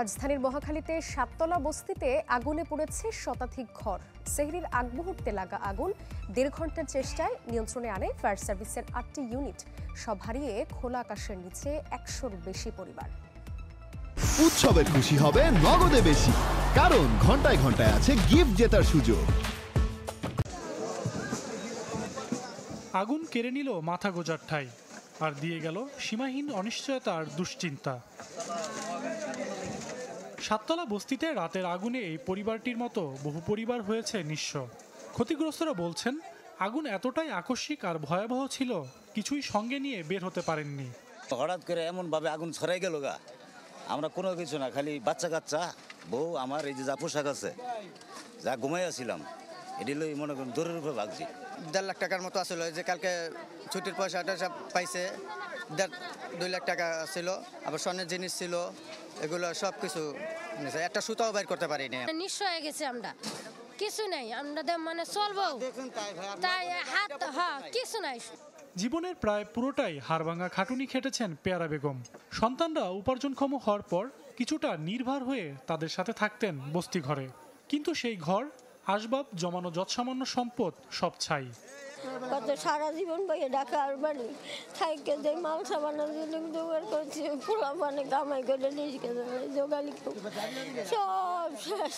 রাজধানীর মহাখালীতে সাততলা বস্তিতে আগুনে পুড়েছে শতাধিক ঘর। সেহরির আগ মুহূর্তে লাগা আগুন ১.৫ ঘন্টার চেষ্টায় নিয়ন্ত্রণে আনে ফায়ার সার্ভিসের ৮টি ইউনিট। সব হারিয়ে খোলা আকাশের নিচে ১০০-র বেশি পরিবার। উৎসবের খুশি হবে নগদে বেশি, কারণ ঘন্টায় ঘন্টায় আছে গিফট জেতার সুযোগ। আগুন কেড়ে নিল মাথা গোজার ঠাঁই, আর দিয়ে গেল সীমাহীন অনিশ্চয়তার দুশ্চিন্তা। সাততলা বস্তিতে রাতের আগুনে এই পরিবারটির মতো বহু পরিবার হয়েছে নিঃস্ব। ক্ষতিগ্রস্তরা বলছেন, আগুন এতটাই আকস্মিক আর ভয়াবহ ছিল, কিছুই সঙ্গে নিয়ে বের হতে পারেননি। হঠাৎ করে এমনভাবে আগুন ছড়াই গেল গা, আমরা কোনো কিছু না, খালি বাচ্চা কাচ্চা, বউ, আমার এই যে যা পোশাক আছে, যা ঘুমাইয়াছিলাম, এটি লই মনে করুন দূরের উপরে ভাগছি। ১.৫ লাখ টাকার মতো আসলে, যে কালকে ছুটির পয়সাটা সব পাইছে, 2 লাখ টাকা ছিল, আবার স্বর্ণের জিনিস ছিল, এগুলো সব কিছু একটা সুতাও বাইর করতে পারিনি। নিঃস্ব হয়ে গেছে আমরা, কিছু নাই, আমরা মানে চলবো তাই হাত কিছু নাই। জীবনের প্রায় পুরোটাই হাড়ভাঙা খাটুনি খেটেছেন পেয়ারা বেগম। সন্তানরা উপার্জনক্ষম হওয়ার পর কিছুটা নির্ভর হয়ে তাদের সাথে থাকতেন বস্তি ঘরে, কিন্তু সেই ঘর, আসবাব, জমানো যৎসামান্য সম্পদ সব ছাই। কত সারা জীবন বইয়ে ঢাকা আর বাড়ি থাইকে যে মাল সাবানের জন্য জোগাড় করছি, পোলা মানে কামাই করে নিজকে জোগালি সব শেষ।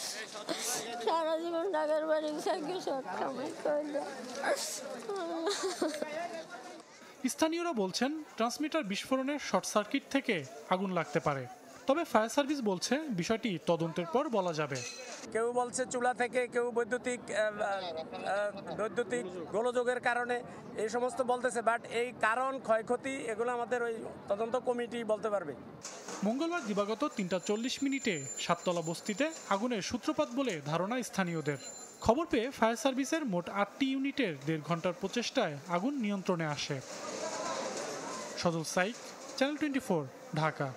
সারা জীবন ঢাকার বাড়ি থাইকে সব কামাই করে। স্থানীয়রা বলছেন, ট্রান্সমিটার বিস্ফোরণের শর্ট সার্কিট থেকে আগুন লাগতে পারে। তবে ফায়ার সার্ভিস বলছে বিষয়টি তদন্তের পর বলা যাবে। কেউ বলছে চুলা থেকে, কেউ বৈদ্যুতিক গোলযোগের কারণে, এই সমস্ত বলতেছে, বাট এই কারণ ক্ষয়ক্ষতি এগুলো আমাদের ওই তদন্ত কমিটি বলতে পারবে। মঙ্গলবার দিবাগত ৩টা ৪০ সাততলা বস্তিতে আগুনের সূত্রপাত বলে ধারণা স্থানীয়দের। খবর পেয়ে ফায়ার সার্ভিসের মোট ৮টি ইউনিটের ১.৫ ঘন্টার প্রচেষ্টায় আগুন নিয়ন্ত্রণে আসে। সজল সাইক, চ্যানেল 24, ঢাকা।